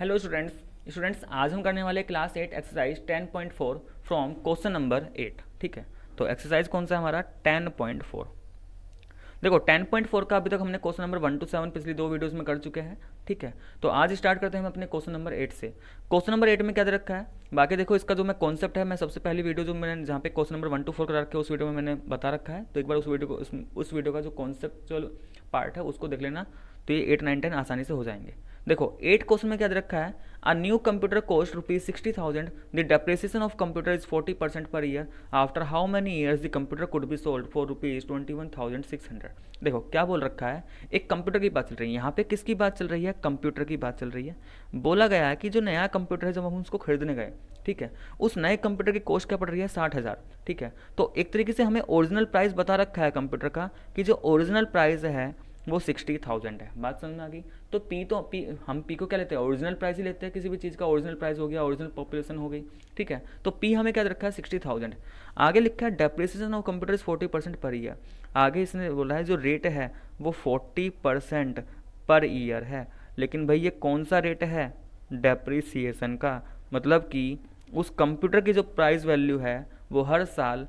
Hello students आज हम करने वाले class 8 exercise 10.4 from question number 8। ठीक है, तो एक्सरसाइज कौन सा है हमारा 10.4। देखो 10.4 का अभी तक हमने क्वेश्चन नंबर 1 to 7 पिछली दो वीडियोस में कर चुके हैं। ठीक है, तो आज स्टार्ट करते हैं हम अपने क्वेश्चन नंबर 8 से। क्वेश्चन नंबर 8 में क्या दे रखा है, बाकी देखो इसका जो मैं कॉन्सेप्ट है, मैं सबसे पहली वीडियो जो मैंने जहाँ पे क्वेश्चन नंबर 1 to 4 कर रखे है उस वीडियो में मैंने बता रखा है, तो एक बार उस वीडियो का जो कॉन्सेप्चुअल पार्ट है उसको देख लेना, तो ये 8, 9, 10 आसानी से हो जाएंगे। देखो 8 क्वेश्चन में क्या दे रखा है, a new computer cost ₹60,000, the depreciation of computer is 40% per year, after how many years the computer could be sold for ₹21,600। देखो क्या बोल रखा है, एक कंप्यूटर की बात चल रही है, यहाँ पे किसकी बात चल रही है, कंप्यूटर की बात चल रही है। बोला गया है कि जो नया कंप्यूटर है जब हम उसको खरीदने गए, ठीक है, उस नए कंप्यूटर की कॉस्ट क्या पड़ रही है 60,000। ठीक है, तो एक तरीके से हमें ओरिजिनल प्राइस बता रखा है कंप्यूटर का कि जो ओरिजिनल प्राइस है वो 60,000 है। बात समझ में आ गई। तो हम पी को क्या लेते हैं, ओरिजिनल प्राइस ही लेते हैं, किसी भी चीज़ का ओरिजिनल प्राइस हो गया, ओरिजिनल पॉपुलेशन हो गई। ठीक है, तो पी हमें क्या रखा है 60,000। आगे लिखा है depreciation of computer is 40% per year. आगे इसने बोला है जो रेट है वो 40% पर ईयर है, लेकिन भाई ये कौन सा रेट है, डेप्रिसिएशन का, मतलब कि उस कंप्यूटर की जो प्राइस वैल्यू है वो हर साल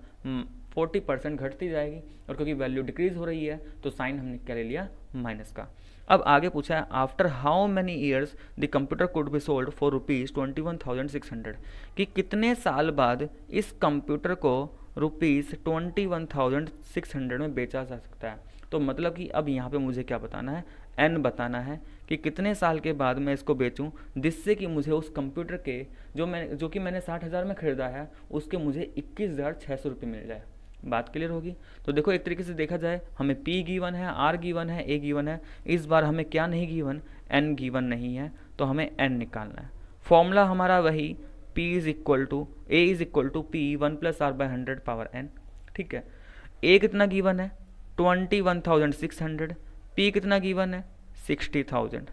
40% घटती जाएगी, और क्योंकि वैल्यू डिक्रीज हो रही है तो साइन हमने क्या ले लिया, माइनस का। अब आगे पूछा है after how many years the computer could be sold for ₹21,600, कि कितने साल बाद इस कंप्यूटर को ₹21,600 में बेचा जा सकता है। तो मतलब कि अब यहाँ पे मुझे क्या बताना है, एन बताना है कि कितने साल के बाद मैं इसको बेचूं, जिससे कि मुझे उस कंप्यूटर के जो कि मैंने 60,000 में खरीदा है उसके मुझे 21,600 रुपये मिल जाए। बात क्लियर होगी। तो देखो एक तरीके से देखा जाए, हमें P गिवन है, R गिवन है, A गिवन है, इस बार हमें क्या नहीं गिवन, N गिवन नहीं है, तो हमें N निकालना है। फॉर्मूला हमारा वही A is equal to P 1 + R/100 power N। ठीक है, A कितना गिवन है 21,600, P कितना गिवन है 60,000,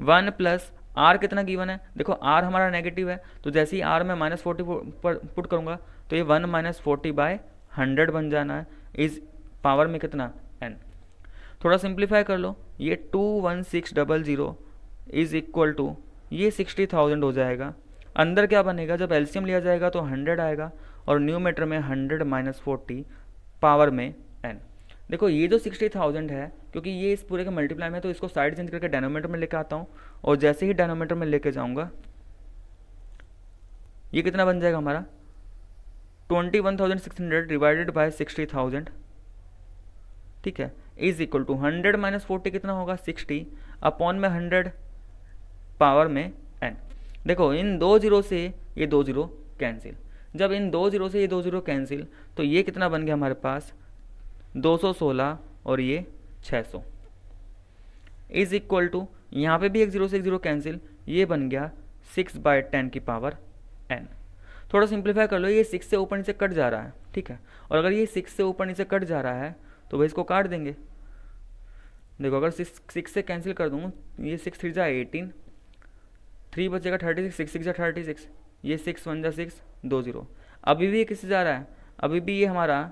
1 + R कितना गिवन है, देखो R हमारा नेगेटिव है, तो जैसे ही R में -40 पुट करूंगा तो ये 1 - 40/100 बन जाना है, इस पावर में कितना n। थोड़ा सिंप्लीफाई कर लो, ये 21600 इज इक्वल टू ये 60,000 हो जाएगा। अंदर क्या बनेगा, जब एलसीएम लिया जाएगा तो 100 आएगा, और न्यूमेटर में 100 - 40 पावर में n। देखो ये जो 60,000 है, क्योंकि ये इस पूरे का मल्टीप्लाई में, तो इसको साइड चेंज करके डेनोमीटर में लेके आता हूँ, और जैसे ही डेनोमीटर में लेके जाऊंगा ये कितना बन जाएगा हमारा 21,600 डिवाइडेड बाय 60,000। ठीक है, इज इक्वल टू 100 - 40 कितना होगा 60 अपॉन में 100 पावर में n। देखो इन दो जीरो से ये दो जीरो कैंसिल, जब इन दो जीरो से ये दो जीरो कैंसिल तो ये कितना बन गया हमारे पास 216, और ये 600 इज इक्वल टू, यहाँ पे भी एक जीरो से एक जीरो कैंसिल, ये बन गया 6/10 की पावर n। थोड़ा सिंप्लीफाई कर लो, ये 6 से ऊपर नीचे कट जा रहा है। ठीक है, और अगर ये 6 से ऊपर नीचे कट जा रहा है तो भाई इसको काट देंगे। देखो अगर 6 से कैंसिल कर दूँ, ये 6 3 जा 18, 3 बचेगा 36, 6 6 जा 36, ये 6 1 जा 6, 2 0। अभी भी ये किससे जा रहा है, अभी भी ये हमारा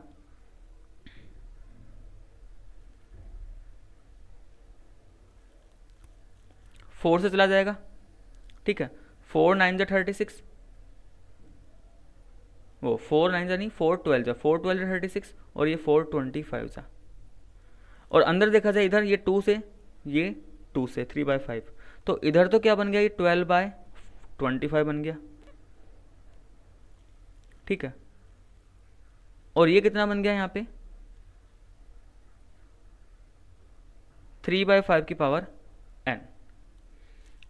4 से चला जाएगा। ठीक है, 4 9 जा 36, वो 4 9 जा नहीं 4 12 जा 4 12 जा 36, और ये 4 25 जा, और अंदर देखा जाए इधर ये 2 से 3/5, तो इधर तो क्या बन गया, ये 12/25 बन गया। ठीक है, और ये कितना बन गया यहाँ पे 3/5 की पावर n।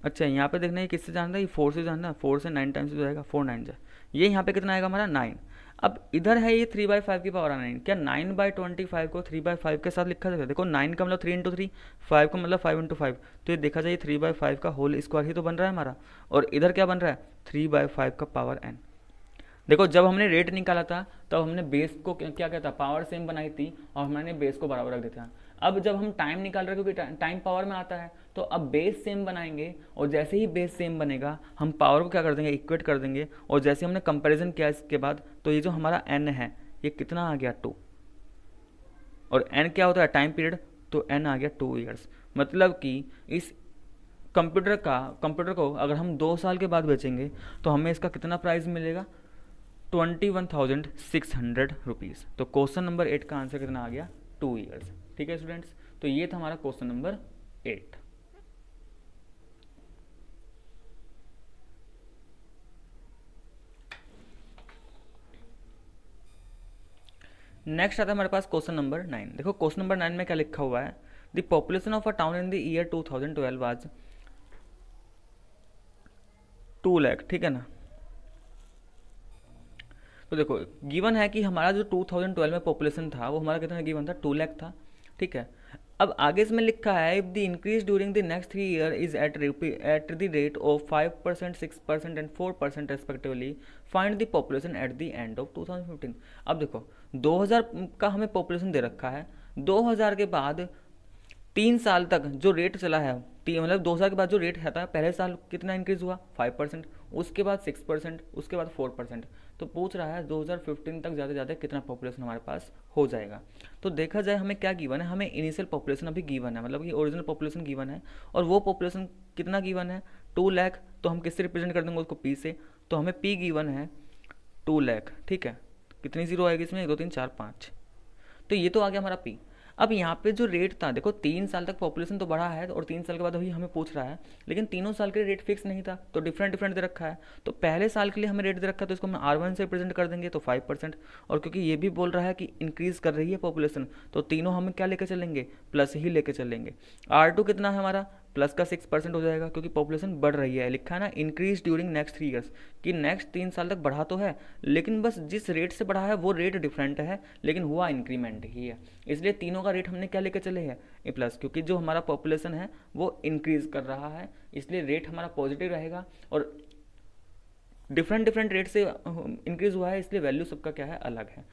अच्छा यहाँ पे देखना है किससे जानना है, ये 4 से जानना है, 4 से 9 टाइम्स हो जाएगा, 4 9 जा, ये यहाँ पे कितना आएगा हमारा 9। अब इधर है ये 3/5 की पावर 9, क्या 9/25 को 3/5 के साथ लिखा जाएगा। देखो 9 का मतलब 3 × 3, 5 का मतलब 5 × 5, तो ये देखा जाए 3/5 का होल स्क्वायर ही तो बन रहा है हमारा, और इधर क्या बन रहा है 3/5 का पावर n। देखो जब हमने रेट निकाला था तब हमने बेस को क्या कहता पावर सेम बनाई थी, और हमने बेस को बराबर रख दिया था। अब जब हम टाइम निकाल रहे हैं क्योंकि टाइम पावर में आता है, तो अब बेस सेम बनाएंगे, और जैसे ही बेस सेम बनेगा हम पावर को क्या कर देंगे, इक्वेट कर देंगे, और जैसे हमने कंपैरिजन किया इसके बाद, तो ये जो हमारा n है ये कितना आ गया 2, और n क्या होता है टाइम पीरियड, तो n आ गया 2 ईयर्स। मतलब कि इस कंप्यूटर को अगर हम 2 साल के बाद बेचेंगे तो हमें इसका कितना प्राइस मिलेगा, 21,600 रुपीज़। तो क्वेश्चन नंबर 8 का आंसर कितना आ गया, 2 ईयर्स। ठीक है स्टूडेंट्स, तो ये था हमारा क्वेश्चन नंबर 8। नेक्स्ट आता है हमारे पास क्वेश्चन नंबर 9। देखो क्वेश्चन नंबर 9 में क्या लिखा हुआ है, the population of a town in the year 2012 was 2 lakh. ठीक है ना। तो देखो गिवन है कि हमारा जो 2012 में पॉपुलेशन था वो हमारा कितना गिवन था, 2 लाख था। ठीक है। अब आगे इसमें लिखा है, if the increase during the next 3 year is at the rate of 5%, 6% and 4% respectively, find the population at the end of 2015। अब देखो 2000 का हमें पॉपुलेशन दे रखा है, 2000 के बाद 3 साल तक जो रेट चला है, मतलब 2000 के बाद जो रेट था, पहले साल कितना इंक्रीज हुआ, 5%, उसके बाद 6%, उसके बाद 4%। तो पूछ रहा है 2015 तक ज़्यादा से ज़्यादा कितना पॉपुलेशन हमारे पास हो जाएगा। तो देखा जाए हमें क्या गिवन है, हमें इनिशियल पॉपुलेशन अभी गिवन है, मतलब कि ओरिजिनल पॉपुलेशन गिवन है, और वो पॉपुलेशन कितना गिवन है, 2 लाख। तो हम किससे रिप्रेजेंट कर देंगे उसको, पी से। तो हमें पी गिवन है 2 लाख। ठीक है। कितनी जीरो आएगी इसमें, 1 2 3 4 5। तो ये तो आ गया हमारा पी। अब यहाँ पे जो रेट था, देखो 3 साल तक पॉपुलेशन तो बढ़ा है और 3 साल के बाद अभी हमें पूछ रहा है, लेकिन तीनों साल के लिए रेट फिक्स नहीं था, तो डिफरेंट डिफरेंट दे रखा है। तो पहले साल के लिए हमें रेट दे रखा है, तो इसको हम R1 से रिप्रेजेंट कर देंगे, तो 5%। और क्योंकि ये भी बोल रहा है कि इंक्रीज कर रही है पॉपुलेशन, तो तीनों हम क्या लेकर चलेंगे, प्लस ही लेकर चलेंगे। R2 कितना है हमारा, प्लस का 6% हो जाएगा, क्योंकि पॉपुलेशन बढ़ रही है। लिखा है ना इंक्रीज ड्यूरिंग नेक्स्ट 3 ईयर्स, कि नेक्स्ट 3 साल तक बढ़ा तो है, लेकिन बस जिस रेट से बढ़ा है वो रेट डिफरेंट है, लेकिन हुआ इंक्रीमेंट ही है। इसलिए तीनों का रेट हमने क्या लेकर चले हैं, ए प्लस, क्योंकि जो हमारा पॉपुलेशन है वो इंक्रीज कर रहा है, इसलिए रेट हमारा पॉजिटिव रहेगा। और डिफरेंट डिफरेंट रेट से इंक्रीज हुआ है, इसलिए वैल्यू सबका क्या है, अलग है।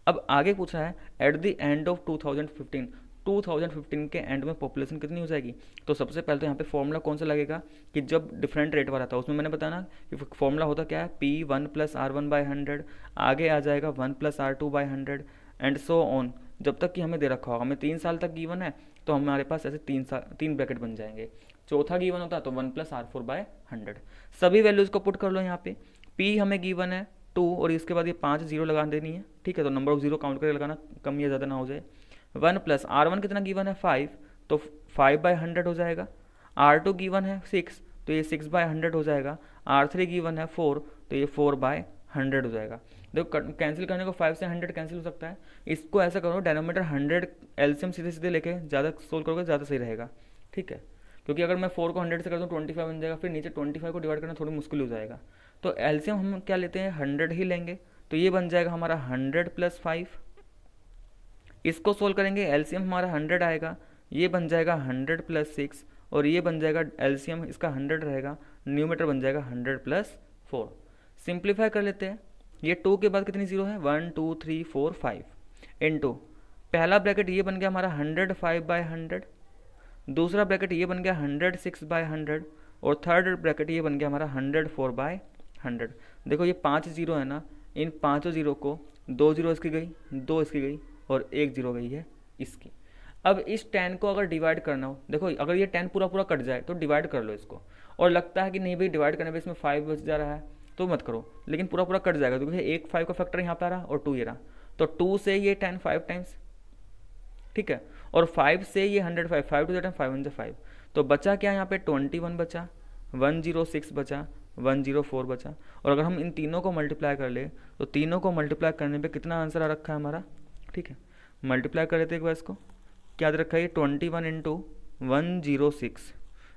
अब आगे पूछ रहा है, एट द एंड ऑफ 2015 के एंड में पॉपुलेशन कितनी हो जाएगी। तो सबसे पहले तो यहाँ पे फॉर्मूला कौन सा लगेगा, कि जब डिफरेंट रेट वाला था उसमें मैंने बताया ना कि फॉर्मूला होता क्या है, P1 + R1/100, आगे आ जाएगा 1 + R2/100 एंड सो ऑन, जब तक कि हमें दे रखा होगा। हमें 3 साल तक गिवन है, तो हमारे पास ऐसे 3 ब्रैकेट बन जाएंगे। चौथा गिवन होता तो 1 + R4/100। सभी वैल्यूज़ को पुट कर लो यहाँ पे। P हमें गिवन है 2, और इसके बाद ये 5 जीरो लगा देनी है। ठीक है, तो नंबर ऑफ जीरो काउंट करके लगाना, कम या ज़्यादा ना हो जाए। 1 + R1 कितना गिवन है, 5, तो 5/100 हो जाएगा। R2 गिवन है 6, तो ये 6/100 हो जाएगा। R3 गिवन है 4, तो ये 4/100 हो जाएगा। देखो कैंसिल करने को 5 से 100 कैंसिल हो सकता है। इसको ऐसा करो, डिनोमिनेटर 100 एलसीएम सीधे सीधे लेके ज़्यादा सोल्व करोगे ज़्यादा सही रहेगा। ठीक है, क्योंकि अगर मैं 4 को 100 से कर दूँ 25 बन जाएगा, फिर नीचे 25 को डिवाइड करना थोड़ी मुश्किल हो जाएगा। तो एलसीएम हम क्या लेते हैं, 100 ही लेंगे। तो ये बन जाएगा हमारा 100 + 5। इसको सोल्व करेंगे, एलसीएम हमारा 100 आएगा, ये बन जाएगा 100 + 6, और ये बन जाएगा एलसीएम इसका 100 रहेगा, न्यूमरेटर बन जाएगा 100 + 4। सिंप्लीफाई कर लेते हैं। ये 2 के बाद कितनी जीरो है, 1 2 3 4 5 इनटू पहला ब्रैकेट ये बन गया हमारा 105/100, दूसरा ब्रैकेट ये बन गया 106/100, और थर्ड ब्रैकेट ये बन गया हमारा 104/100। देखो ये 5 जीरो है ना, इन 5 जीरो को 2 जीरो इसकी गई, 2 इसकी गई, और 1 जीरो गई है इसकी। अब इस 10 को अगर डिवाइड करना हो, देखो अगर ये 10 पूरा पूरा कट जाए तो डिवाइड कर लो इसको, और लगता है कि नहीं भाई डिवाइड करने पे इसमें 5 बच जा रहा है तो मत करो, लेकिन पूरा पूरा कट जाएगा, क्योंकि एक 5 का फैक्टर यहाँ पे आ रहा और 2 ये रहा, तो 2 से ये 10 5 टाइम्स, ठीक है, और 5 से ये 105, 5 to 10 5 1 5, तो बचा क्या यहाँ पे 21 बचा, 106 बचा, 104 बचा। और अगर हम इन तीनों को मल्टीप्लाई कर ले तो तीनों को मल्टीप्लाई करने पे कितना आंसर आ रखा है हमारा, ठीक है, मल्टीप्लाई कर लेते एक बार इसको, क्या दे रखा है, 21 × 106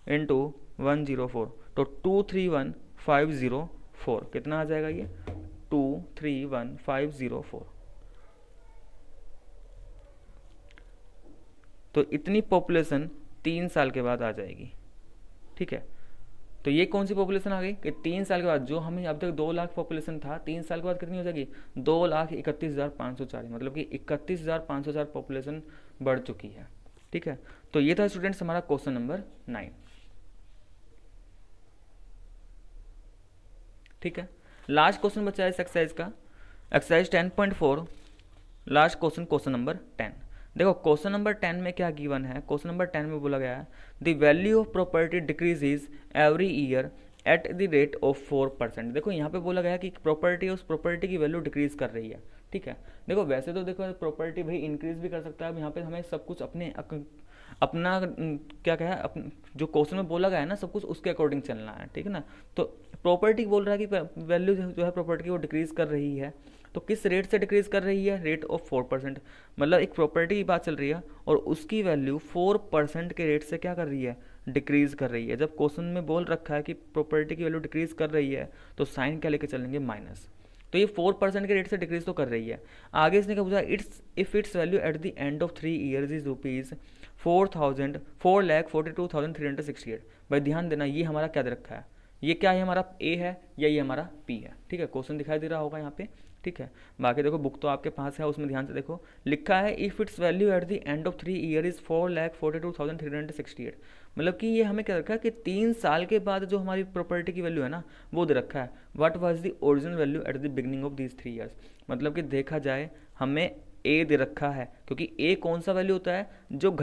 × 104, तो 231504 कितना आ जाएगा ये, 231504। तो इतनी पॉपुलेशन 3 साल के बाद आ जाएगी, ठीक है। तो ये कौन सी पॉपुलेशन आ गई कि 3 साल के बाद, जो हमें अब तक 2 लाख पॉपुलेशन था, 3 साल के बाद कितनी हो जाएगी, 2,31,504, मतलब कि 31,504 पॉपुलेशन बढ़ चुकी है, ठीक है। तो ये था स्टूडेंट्स हमारा क्वेश्चन नंबर 9, ठीक है। लास्ट क्वेश्चन बचा है इस एक्सरसाइज का, exercise 10.4, last question, question number 10। देखो क्वेश्चन नंबर 10 में क्या गिवन है, क्वेश्चन नंबर 10 में बोला गया है the value of property decreases every year at the rate of 4%। देखो यहाँ पे बोला गया है कि प्रॉपर्टी, उस प्रॉपर्टी की वैल्यू डिक्रीज कर रही है, ठीक है। देखो वैसे तो देखो प्रॉपर्टी भाई इंक्रीज भी कर सकता है, अब यहाँ पे हमें सब कुछ अपना क्या कहा है, जो क्वेश्चन में बोला गया है ना सब कुछ उसके अकॉर्डिंग चलना है, ठीक है ना। तो प्रॉपर्टी बोल रहा है कि वैल्यू जो है प्रॉपर्टी की वो डिक्रीज कर रही है, तो किस रेट से डिक्रीज कर रही है, रेट ऑफ 4%। मतलब एक प्रॉपर्टी की बात चल रही है और उसकी वैल्यू 4% के रेट से क्या कर रही है, डिक्रीज कर रही है। जब क्वेश्चन में बोल रखा है कि प्रॉपर्टी की वैल्यू डिक्रीज कर रही है तो साइन क्या लेके चलेंगे, माइनस। तो ये 4% के रेट से डिक्रीज तो कर रही है। आगे इसने क्या पूछा, it's value at the end of 3 years is rupees 4,42,368। भाई ध्यान देना ये हमारा क्या दे रखा है, ये क्या है, हमारा ए है या ये हमारा पी है, ठीक है। क्वेश्चन दिखाई दे रहा होगा यहाँ पे, ठीक है। बाकी देखो बुक तो आपके पास है, उसमें ध्यान से देखो लिखा है if it's value at the end of 3 year is 4,42,368। मतलब कि ये हमें क्या रखा है कि 3 साल के बाद जो हमारी प्रॉपर्टी की वैल्यू है ना वो दे रखा है, what was the original value at the beginning of these 3 years. मतलब कि देखा जाए हमें ए दे रखा है, क्योंकि ए कौन सा वैल्यू होता है जो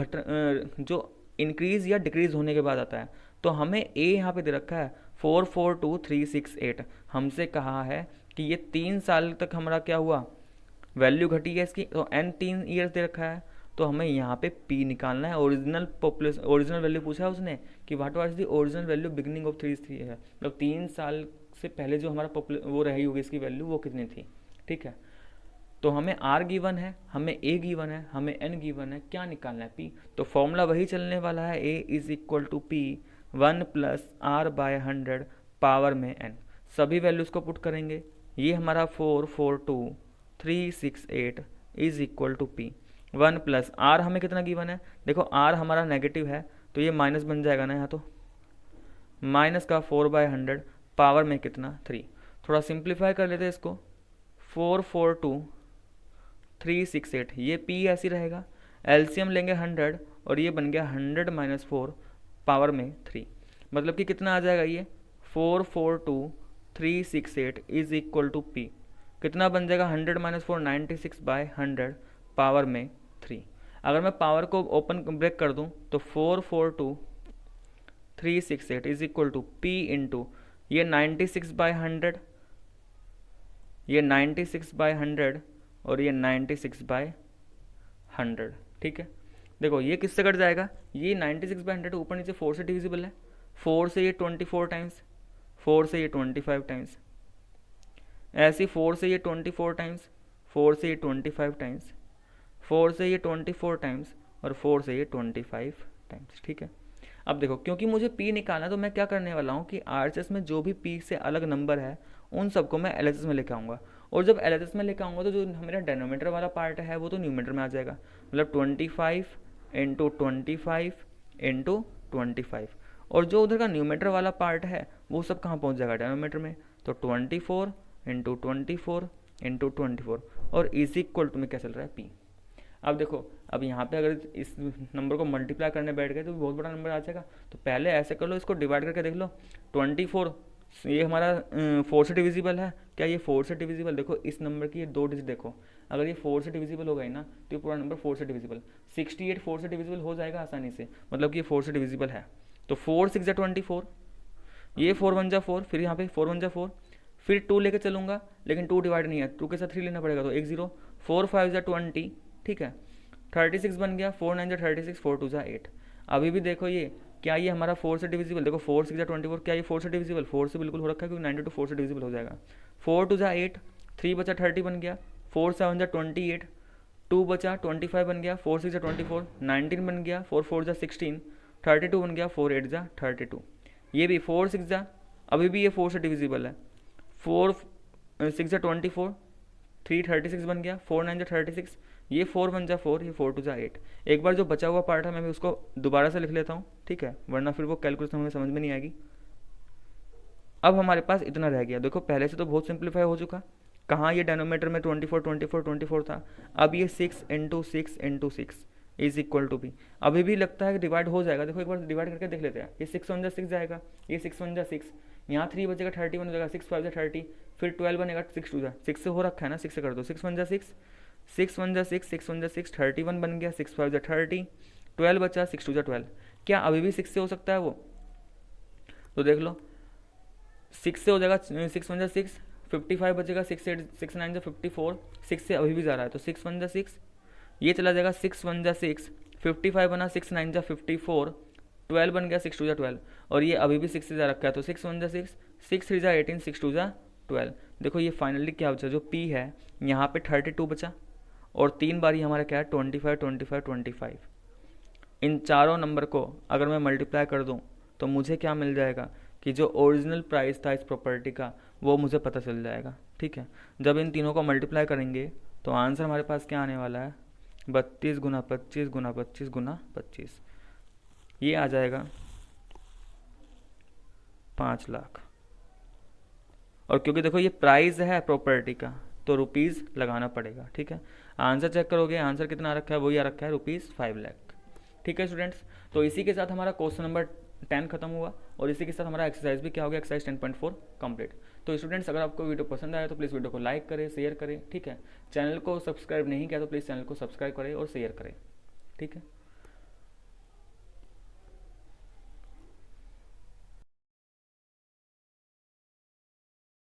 इंक्रीज या डिक्रीज होने के बाद आता है। तो हमें ए यहाँ पे दे रखा है 442,368। हमसे कहा है कि ये 3 साल तक हमारा क्या हुआ, वैल्यू घटी है इसकी, तो एन 3 ईयर्स दे रखा है, तो हमें यहाँ पे पी निकालना है। ओरिजिनल वैल्यू पूछा है उसने कि what was the original value beginning of 3 है, मतलब 3 साल से पहले जो हमारा वो रही होगी इसकी वैल्यू वो कितनी थी, ठीक है। तो हमें आर गिवन है, हमें ए गिवन है, हमें एन गिवन है, क्या निकालना है, पी। तो फॉर्मूला वही चलने वाला है, A is equal to P 1 plus R by 100 power में एन। सभी वैल्यूज़ को पुट करेंगे, ये हमारा 442,368 is equal to P 1 plus R हमें कितना गिवन है, देखो आर हमारा नेगेटिव है तो ये माइनस बन जाएगा ना यहाँ, तो माइनस का 4/100 पावर में कितना 3। थोड़ा सिंप्लीफाई कर लेते हैं इसको, 442,368, ये पी ऐसी रहेगा, एलसीएम लेंगे 100 और ये बन गया 100 माइनस 4 पावर में 3। मतलब कि कितना आ जाएगा ये 442,368 इज इक्वल टू पी, कितना बन जाएगा 100 माइनस 4 96/100 पावर में 3। अगर मैं पावर को ओपन ब्रेक कर दूं तो 442,368 is equal to P into ये 96/100, ये 96/100 और ये 96/100, ठीक है। देखो ये किससे कट जाएगा, ये 96/100 ऊपर नीचे 4 से डिविजिबल है, 4 से ये 24 टाइम्स, 4 से ये 25 टाइम्स, ऐसे 4 से ये 24 टाइम्स, 4 से ये 25 टाइम्स, 4 से ये 24 टाइम्स और 4 से ये 25 टाइम्स, ठीक है। अब देखो क्योंकि मुझे पी निकालना है तो मैं क्या करने वाला हूँ कि आरएचएस में जो भी पी से अलग नंबर है उन सबको मैं एलएचएस में लेकर आऊँगा, और जब एलएचएस में लेकर आऊँगा तो जो मेरा डेनोमीटर वाला पार्ट है वो तो न्यूमीटर में आ जाएगा। मतलब 25 इंटू 25 इंटू 25, और जो उधर का न्यूमीटर वाला पार्ट है वो सब कहाँ पहुँच जाएगा, डेनोमीटर में। तो 24 इंटू 24 इंटू 24 और इज इक्वल टू में क्या चल रहा है, पी। अब देखो अब यहाँ पे अगर इस नंबर को मल्टीप्लाई करने बैठ गए तो बहुत बड़ा नंबर आ जाएगा। तो पहले ऐसे कर लो, इसको डिवाइड करके देख लो, 24 ये हमारा 4 से डिविजिबल है, क्या ये 4 से डिविजिबल, देखो इस नंबर की ये 2 डिजिट देखो, अगर ये 4 से डिविजिबल हो गई ना तो ये पूरा नंबर 4 से डिविजिबल, 68 4 से डिविजिबल हो जाएगा आसानी से, मतलब कि ये 4 से डिविजिबल है। तो 4 6 24, ये 4 1 4, फिर यहाँ पे 4 1 4, फिर 2 लेके चलूँगा लेकिन 2 डिवाइड नहीं है, 2 के साथ 3 लेना पड़ेगा, तो 1 0, 4 5 20, ठीक है, 36 बन गया, 4 9 36, 4 2 8। अभी भी देखो ये क्या ये हमारा 4 से डिविजिबल, देखो 4 6 24, क्या ये 4 से डिविजिबल, 4 से बिल्कुल हो रखा है क्योंकि 92 4 से डिविजिबल हो जाएगा। 4 2 8, 3 बचा 30 बन गया, 4 7 28, 2 बचा 25 बन गया, 4 6 24, 19 बन गया, 4 4 16, 32 बन गया, 4 8 32। ये भी 4 6 अभी भी ये 4 से डिविजिबल है, 4 6 24, 3 36 बन गया, 4 9 36, ये 4 1 4, ये 4 2 8। एक बार जो बचा हुआ पार्ट है मैं भी उसको दोबारा से लिख लेता हूँ, ठीक है, वरना फिर वो कैलकुलेशन हमें समझ में नहीं आएगी। अब हमारे पास इतना रह गया, देखो पहले से तो बहुत सिंप्लीफाई हो चुका, कहाँ ये डेनोमीटर में 24 24 24 था, अब ये 6 into 6 into 6 is equal to B. अभी भी लगता है कि डिवाइड हो जाएगा, देखो एक बार डिवाइड करके देख लेते हैं, ये 6 1 6 जाएगा, ये 6 1 6, यहाँ 3 बचेगा 31 हो जाएगा, 6 5 30, फिर 12 बनेगा, 6 2 6 से हो रखा है ना, 6 से कर दो, 6 1 6, 6 1 जा 6, 6 1 जा 6, 31 बन गया, 6 5 जा 30, 12 बचा, 6 2 जा 12। क्या अभी भी 6 से हो सकता है वो? तो देख लो 6 से हो जाएगा, 6 1 जा 6, 55 बचेगा, 6 8 6 9 जा 54, 6 से अभी भी जा रहा है तो 6 1 जा 6, ये चला जाएगा 6 1 जा 6, 55 बना, 6 9 जा 54, 12 बन गया, 6 2 जा 12, और ये अभी भी 6 से जा रखा है तो 6 1 जा 6, 6 3 जा 18, 6 2 जा 12। देखो ये फाइनली क्या बचा, जो P है यहाँ पे 32 बचा, और 3 बारी हमारा क्या है 25 25 25। इन चारों नंबर को अगर मैं मल्टीप्लाई कर दूँ तो मुझे क्या मिल जाएगा कि जो ओरिजिनल प्राइस था इस प्रॉपर्टी का वो मुझे पता चल जाएगा। ठीक है, जब इन तीनों को मल्टीप्लाई करेंगे तो आंसर हमारे पास क्या आने वाला है, 32 गुना 25 गुना 25 गुना 25, ये आ जाएगा 5 लाख। और क्योंकि देखो ये प्राइस है प्रॉपर्टी का तो रुपीज़ लगाना पड़ेगा। ठीक है, आंसर चेक करोगे, आंसर कितना आ रखा है, वही आ रखा है ₹5 लाख। ठीक है स्टूडेंट्स, तो इसी के साथ हमारा क्वेश्चन नंबर 10 खत्म हुआ, और इसी के साथ हमारा एक्सरसाइज भी क्या हो गया, एक्सरसाइज 10.4 कंप्लीट। तो स्टूडेंट्स अगर आपको वीडियो पसंद आया तो प्लीज़ वीडियो को लाइक करें, शेयर करें। ठीक है, चैनल को सब्सक्राइब नहीं किया तो प्लीज़ चैनल को सब्सक्राइब करें और शेयर करें। ठीक है।